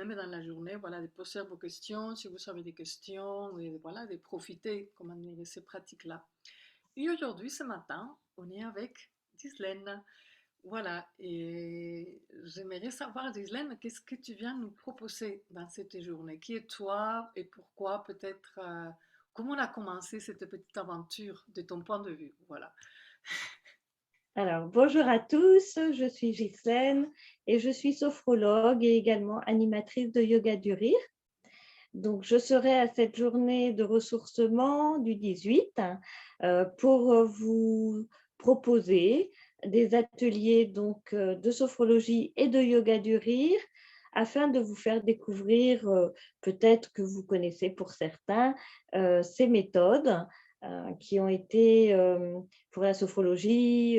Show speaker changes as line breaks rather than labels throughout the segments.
même dans la journée, voilà, de poser vos questions, si vous avez des questions, et voilà, de profiter, comment dire, de ces pratiques-là. Et aujourd'hui, ce matin, on est avec Ghislaine. Voilà, et j'aimerais savoir, Ghislaine, qu'est-ce que tu viens nous proposer dans cette journée? Qui est toi et pourquoi peut-être, comment on a commencé cette petite aventure de ton point de vue? Voilà.
Alors, bonjour à tous, je suis Ghislaine et je suis sophrologue et également animatrice de Yoga du Rire. Donc, je serai à cette journée de ressourcement du 18 pour vous proposer des ateliers de sophrologie et de yoga du rire afin de vous faire découvrir, peut-être que vous connaissez pour certains, ces méthodes qui ont été pour la sophrologie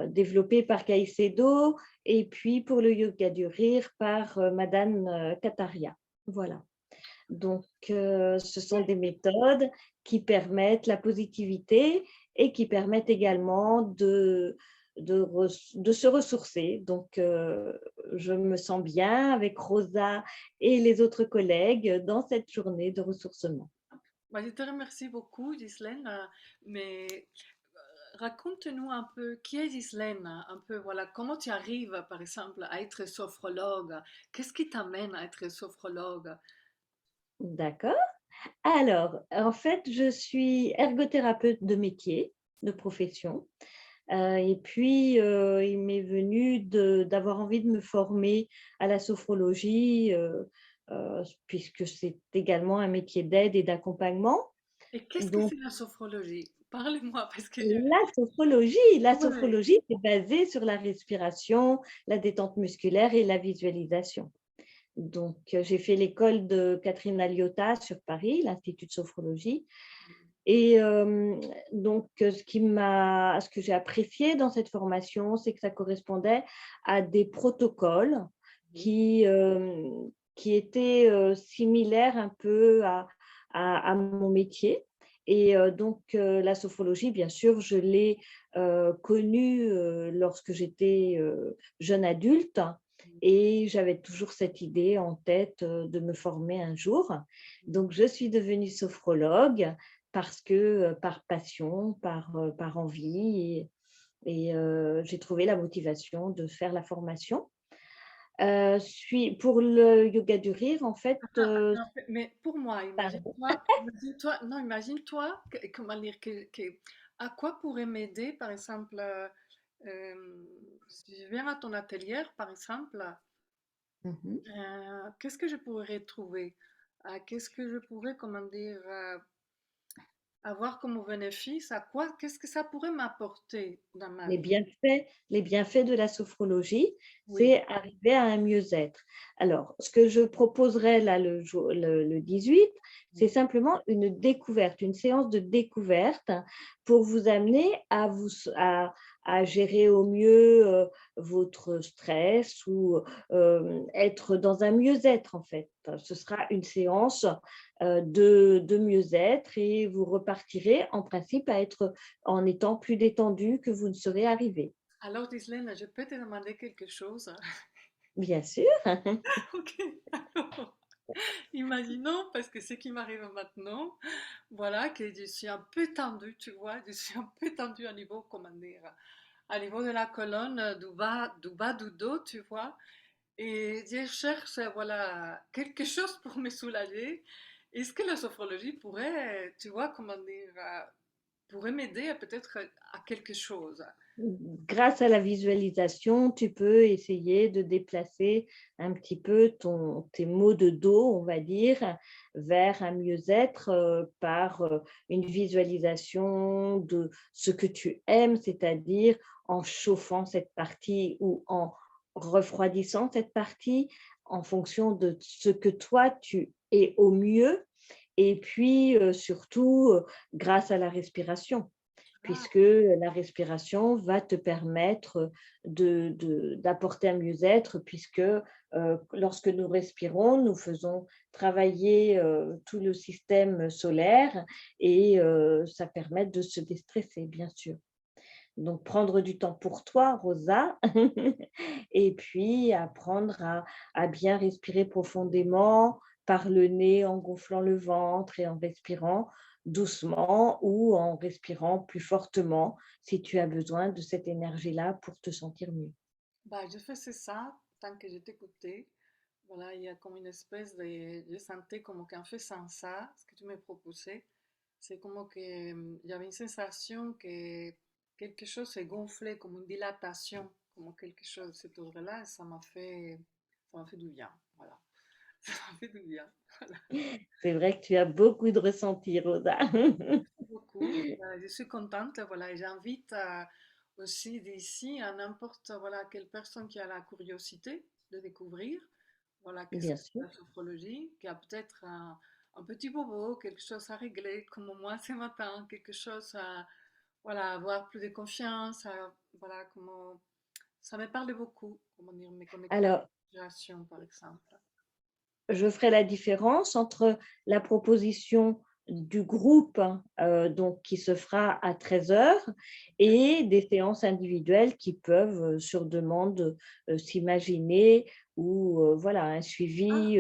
développées par Caicedo et puis pour le yoga du rire par Madame Kataria. Voilà. Donc, ce sont des méthodes qui permettent la positivité et qui permettent également de se ressourcer. Donc, je me sens bien avec Rosa et les autres collègues dans cette journée de ressourcement.
Bah, je te remercie beaucoup, Ghislaine, mais raconte-nous un peu qui est Ghislaine, un peu, voilà, comment tu arrives, par exemple, à être sophrologue? Qu'est-ce qui t'amène à être sophrologue?
D'accord. Alors, en fait, je suis ergothérapeute de métier, de profession. Et puis, il m'est venu d'avoir envie de me former à la sophrologie, puisque c'est également un métier d'aide et d'accompagnement.
Et qu'est-ce que
Donc,
c'est la sophrologie? Parlez-moi, parce que je...
la
Ouais.
sophrologie, c'est basé sur la respiration, la détente musculaire et la visualisation. Donc, j'ai fait l'école de Catherine Aliotta sur Paris, l'Institut de sophrologie. Et ce que j'ai apprécié dans cette formation, c'est que ça correspondait à des protocoles
Mhm.
qui, qui étaient similaires un peu à mon métier. Et la sophrologie, bien sûr, je l'ai connue lorsque j'étais jeune adulte et j'avais toujours cette idée en tête de me former un jour. Donc, je suis devenue sophrologue parce que par passion, par envie j'ai trouvé la motivation de faire la formation. Pour le yoga du rire, en fait,
Attends, mais pour moi,
pardon.
imagine-toi, non, imagine-toi, comment dire, à quoi pourrait m'aider, par exemple, si je viens à ton atelier, par exemple,
Mhm.
qu'est-ce que je pourrais trouver? Qu'est-ce que je pourrais, comment dire, avoir comme bénéfice? À quoi, qu'est-ce que ça pourrait m'apporter dans ma vie?
Les bienfaits de la sophrologie,
Oui.
c'est arriver à un mieux-être. Alors, ce que je proposerai là le 18, c'est simplement une découverte, une séance de découverte pour vous amener à gérer au mieux votre stress ou être dans un mieux-être en fait. Ce sera une séance de mieux-être et vous repartirez en principe en étant plus détendu que vous ne serez arrivé.
Alors, Ghislaine, je peux te demander quelque chose?
Bien sûr.
Ok. Alors, imaginons, parce que ce qui m'arrive maintenant, voilà, que je suis un peu tendue, tu vois, je suis un peu tendue à niveau, comment dire, à niveau de la colonne, du bas du dos, tu vois, et je cherche, voilà, quelque chose pour me soulager. Est-ce que la sophrologie pourrait, tu vois, comment dire, pourrait m'aider à peut-être à quelque chose?
Grâce à la visualisation, tu peux essayer de déplacer un petit peu tes maux de dos, on va dire, vers un mieux-être par une visualisation de ce que tu aimes, c'est-à-dire en chauffant cette partie ou en refroidissant cette partie en fonction de ce que toi tu es au mieux et puis surtout grâce à la respiration
Ah,
puisque la respiration va te permettre d'apporter un mieux-être, puisque lorsque nous respirons, nous faisons travailler tout le système solaire et ça permet de se déstresser, bien sûr. Donc, prendre du temps pour toi, Rosa, et puis apprendre à bien respirer profondément par le nez en gonflant le ventre et en respirant doucement ou en respirant plus fortement si tu as besoin de cette énergie-là pour te sentir mieux.
Bah, je faisais ça tant que je t'écoutais. Voilà, il y a comme une espèce de... Je sentais comme qu'en faisant ça, ce que tu me proposais, c'est comme que il y avait une sensation que quelque chose s'est gonflé, comme une dilatation, comme quelque chose de cet ordre-là, et ça m'a fait du bien. Voilà, ça m'a fait du bien. Voilà.
C'est vrai que tu as beaucoup de ressentis, Rosa.
Beaucoup. Je suis contente, voilà, et j'invite aussi d'ici à n'importe voilà, quelle personne qui a la curiosité de découvrir voilà, qu'est-ce
Bien
que c'est
sûr.
la sophrologie, qui a peut-être un petit bobo, quelque chose à régler, comme moi ce matin, quelque chose à voilà, avoir plus de confiance, voilà, comment... ça me parle beaucoup, comment dire, me connecter à
Alors,
la respiration, par exemple.
je ferai la différence entre la proposition du groupe donc qui se fera à 13 heures et des séances individuelles qui peuvent, sur demande, s'imaginer ou voilà, un
Ah,
suivi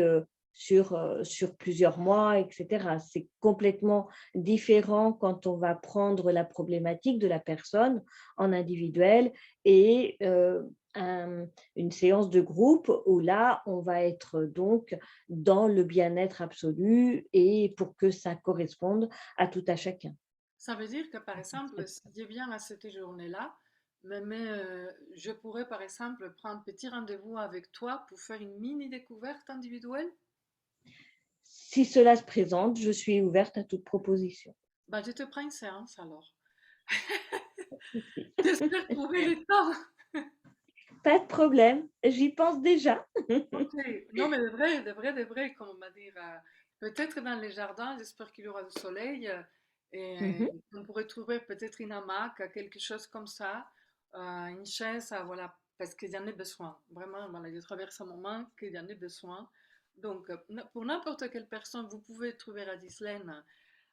sur plusieurs mois, etc. C'est complètement différent quand on va prendre la problématique de la personne en individuel et une séance de groupe où là, on va être donc dans le bien-être absolu et pour que ça corresponde à tout à chacun.
ça veut dire que, par exemple, si je viens à cette journée-là, je pourrais, par exemple, prendre un petit rendez-vous avec toi pour faire une mini découverte individuelle.
Si cela se présente, je suis ouverte à toute proposition.
Bah, je te prends une séance alors. J'espère trouver le temps.
Pas de problème, j'y pense déjà.
Ok. Non, mais de vrai, comme on m'a dit, peut-être dans les jardins, j'espère qu'il y aura du soleil et
Mhm.
on pourrait trouver peut-être une hamac, quelque chose comme ça, une chaise, voilà, parce qu'il y en a besoin. Vraiment, voilà, je traverse un moment qu'il y en a besoin. Donc, pour n'importe quelle personne, vous pouvez trouver à Ghislaine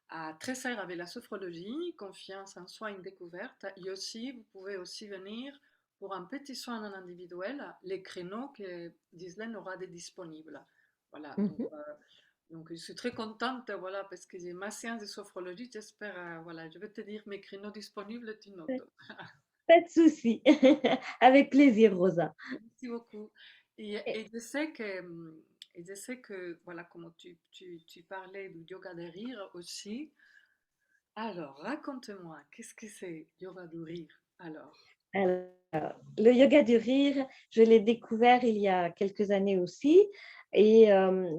à Tresserre avec la sophrologie, confiance en soi, une découverte. Et aussi, vous pouvez aussi venir pour un petit soin en individuel, les créneaux que Ghislaine aura de disponibles. Voilà,
Mhm.
donc je suis très contente, voilà, parce que j'ai ma séance de sophrologie, j'espère, voilà, je vais te dire mes créneaux disponibles, tu notes.
Pas de souci. Avec plaisir, Rosa.
Merci beaucoup.
Et-
Et je sais que, voilà, comme tu parlais du yoga de rire aussi, alors, raconte-moi, qu'est-ce que c'est yoga du rire? Alors,
Alors, le yoga du rire, je l'ai découvert il y a quelques années aussi et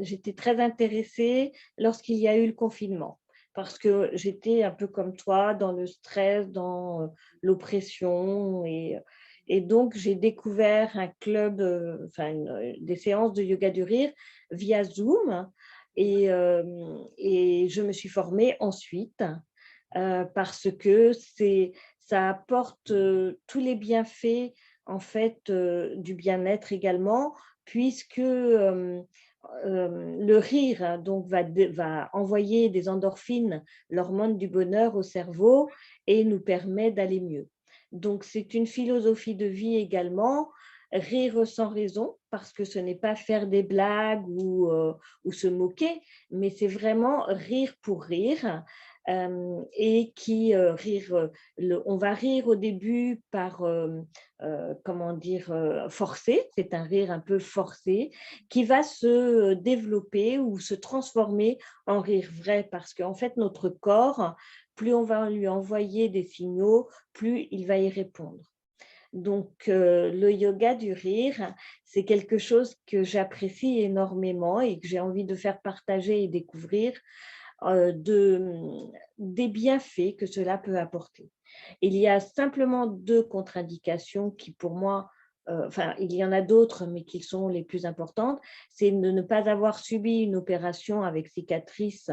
j'étais très intéressée lorsqu'il y a eu le confinement parce que j'étais un peu comme toi dans le stress, dans l'oppression et donc j'ai découvert un club, enfin des séances de yoga du rire via Zoom et je me suis formée ensuite parce que ça apporte tous les bienfaits en fait du bien-être également, puisque le rire hein, donc va envoyer des endorphines, l'hormone du bonheur au cerveau et nous permet d'aller mieux. Donc c'est une philosophie de vie également. Rire sans raison, parce que ce n'est pas faire des blagues ou se moquer, mais c'est vraiment rire pour rire et qui rire, on va rire au début par, comment dire, forcé, c'est un rire un peu forcé, qui va se développer ou se transformer en rire vrai, parce qu'en fait, notre corps, plus on va lui envoyer des signaux, plus il va y répondre. Donc, le yoga du rire, c'est quelque chose que j'apprécie énormément et que j'ai envie de faire partager et découvrir des bienfaits que cela peut apporter. Il y a simplement deux contre-indications qui, pour moi, enfin, il y en a d'autres, mais qui sont les plus importantes, c'est de ne pas avoir subi une opération avec cicatrice,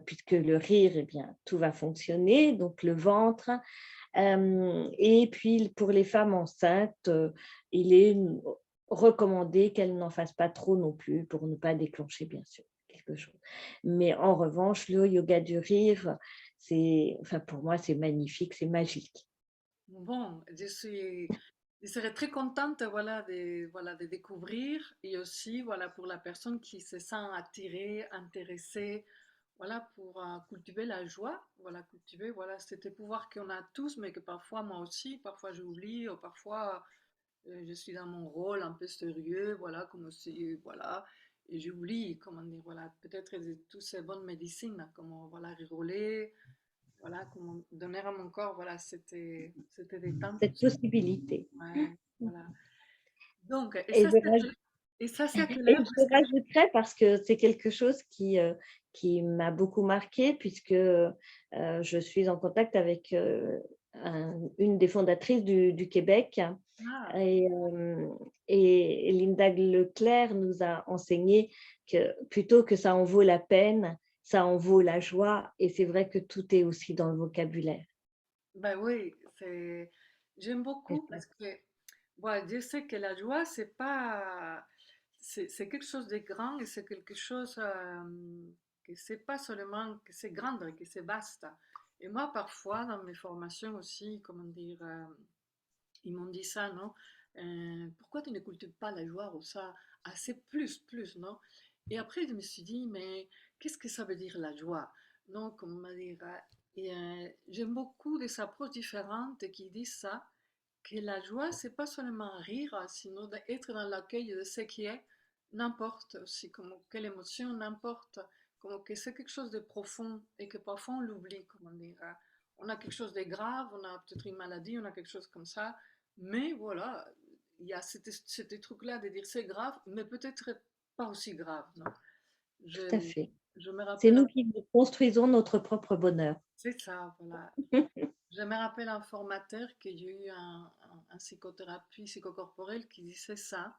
puisque le rire, eh bien, tout va fonctionner, donc le ventre. Et puis, pour les femmes enceintes, il est recommandé qu'elles n'en fassent pas trop non plus pour ne pas déclencher, bien sûr, quelque chose. Mais en revanche, le yoga du rire, enfin, pour moi, c'est magnifique, c'est magique.
Bon, je serais très contente, voilà, voilà, de découvrir et aussi, voilà, pour la personne qui se sent attirée, intéressée, voilà, pour cultiver la joie, voilà, cultiver, voilà, cet pouvoir qu'on a tous, mais que parfois, moi aussi, parfois j'oublie, ou parfois je suis dans mon rôle un peu sérieux, voilà, comme aussi, voilà, et j'oublie, comment dire, voilà, peut-être toutes ces bonnes médecines, comment, voilà, rigoler, voilà, comment donner à mon corps, voilà, c'était détente
cette
aussi.
possibilité.
Ouais, voilà. Donc,
Et je,
et ça, c'est à quelle
Et
heure?
je rajouterais, parce que c'est quelque chose qui m'a beaucoup marqué, puisque je suis en contact avec une des fondatrices du Québec.
Ah,
Et, euh, et Linda Leclerc nous a enseigné que plutôt que ça en vaut la peine, ça en vaut la joie. Et c'est vrai que tout est aussi dans le vocabulaire.
ben oui, j'aime
C'est
beaucoup
ça.
parce que, voilà, je sais que la joie, c'est pas, c'est quelque chose de grand et c'est quelque chose que c'est pas seulement que c'est grand, que c'est vaste. Et moi, parfois, dans mes formations aussi, comment dire, ils m'ont dit ça, non? Pourquoi tu ne cultives pas la joie ou ça assez plus, non? Et après, je me suis dit, mais qu'est-ce que ça veut dire la joie? Non, comment dire? Et j'aime beaucoup des approches différentes qui disent ça, que la joie, c'est pas seulement rire, sinon d'être dans l'accueil de ce qui est, n'importe aussi, comme quelle émotion, n'importe, comme que c'est quelque chose de profond et que parfois on l'oublie, comment dire. On a quelque chose de grave, on a peut-être une maladie, on a quelque chose comme ça, mais voilà, il y a ce truc-là de dire c'est grave, mais peut-être pas aussi grave, non?
Tout à
Je,
fait.
je me
C'est
rappelle,
nous qui construisons notre propre bonheur.
c'est ça, voilà. Je me rappelle un formateur qui a eu un psychothérapie psychocorporelle qui disait ça.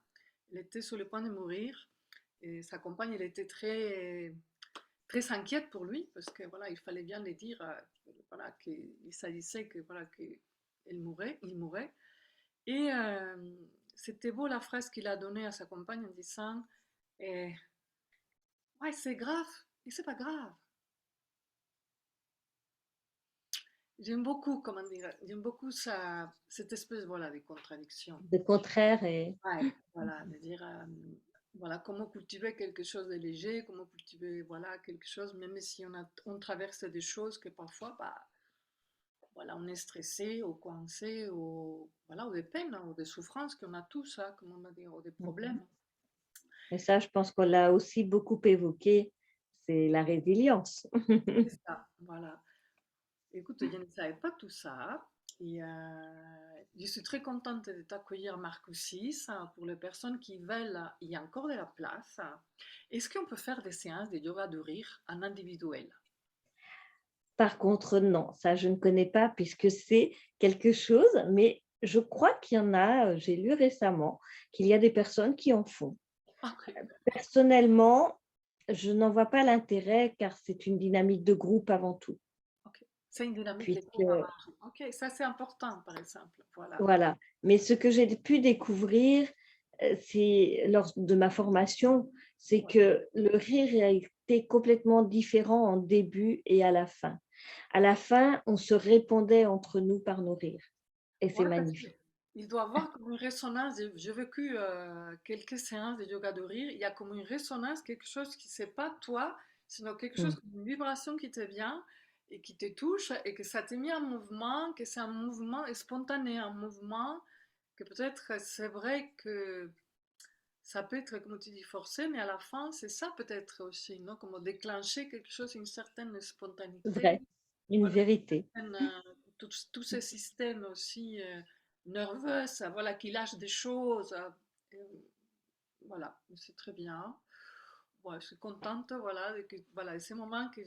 Il était sur le point de mourir et sa compagne, elle était très inquiète pour lui parce que voilà, il fallait bien lui dire voilà, qu'il s'agissait que voilà, il mourait. Et c'était beau la phrase qu'il a donnée à sa compagne en disant ouais, c'est grave, et c'est pas grave. J'aime beaucoup, comment dire, j'aime beaucoup ça, cette espèce voilà, de contradiction.
Le contraire est
Ouais, voilà, de dire voilà, comment cultiver quelque chose de léger, comment cultiver voilà, quelque chose, même si on traverse des choses que parfois bah, voilà, on est stressé ou coincé ou, voilà, ou des peines ou des souffrances qu'on a tous, hein, comment on va dire, ou des problèmes.
et ça, je pense qu'on l'a aussi beaucoup évoqué, c'est la résilience.
C'est ça, voilà. Écoute, je ne savais pas tout ça. Et je suis très contente de t'accueillir, Marc aussi. Pour les personnes qui veulent, il y a encore de la place. Est-ce qu'on peut faire des séances de yoga de rire en individuel?
Par contre, non, ça, je ne connais pas puisque c'est quelque chose, mais je crois qu'il y en a, j'ai lu récemment, qu'il y a des personnes qui en font.
Ok,
Personnellement, je n'en vois pas l'intérêt car c'est une dynamique de groupe avant tout.
ok. C'est une dynamique de
Puisque,
groupe avant tout. Ok, ça c'est important, par exemple. Voilà.
voilà. Mais ce que j'ai pu découvrir, c'est lors de ma formation, c'est
Ouais.
que le rire a été complètement différent en début et à la fin. À la fin, on se répondait entre nous par nos rires. Et c'est
Ouais, parce
magnifique.
qu'il doit avoir comme une résonance. J'ai vécu quelques séances de yoga de rire. Il y a comme une résonance, quelque chose qui c'est pas toi, sinon quelque chose
Mm.
comme une vibration qui te vient et qui te touche et que ça te met en mouvement, que c'est un mouvement spontané, un mouvement que peut-être c'est vrai que ça peut être, comme tu dis, forcé, mais à la fin, c'est ça peut-être aussi, non? Comme déclencher quelque chose, une certaine spontanéité,
Vrai, une
voilà,
vérité.
tous ces systèmes aussi nerveux, ça, voilà, qui lâchent des choses. Euh, voilà, c'est très bien. Ouais, je suis contente, voilà, voilà, ces moments que